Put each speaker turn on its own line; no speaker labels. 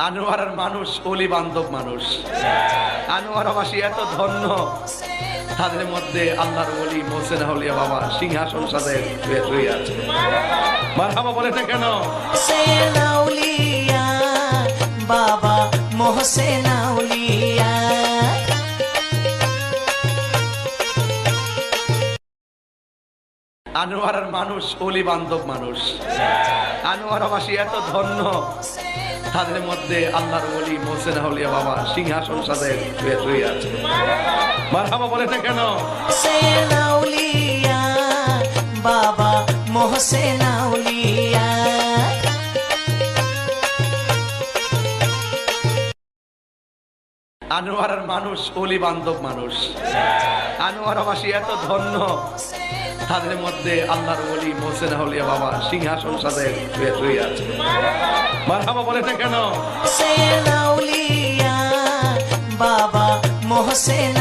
আনোয়ারের মানুষ অলি বান্ধব মানুষ। আনোয়ারবাসী এত ধন্য, তাদের মধ্যে আল্লাহর ওলি মোহসেন আউলিয়া বাবা সিংহাসন সাজায় শুয়ে আছে। মারহাবা বলে না কেন?
মোহসেন আউলিয়া বাবা মোহসেন আউলিয়া।
আনোয়ারের মানুষ অলি বান্ধব মানুষ। আনোয়ারবাসী এত ধন্য, তাদের মধ্যে আল্লাহর ওলি মোহসেন আউলিয়া বাবা সিংহাসন সাজায় শুয়ে আছে। মারহাবা বলে না কেন?
মোহসেন আউলিয়া বাবা মোহসেন আউলিয়া।
আনোয়ারের মানুষ অলি বান্ধব মানুষ। আনোয়ারবাসী এত ধন্য, তাদের মধ্যে আল্লাহর ওলি মোহসেন আউলিয়া বাবা সিংহাসন সাজায় শুয়ে আছে। মারহাবা বলে না কেন?
মোহসেন আউলিয়া বাবা মোহসেন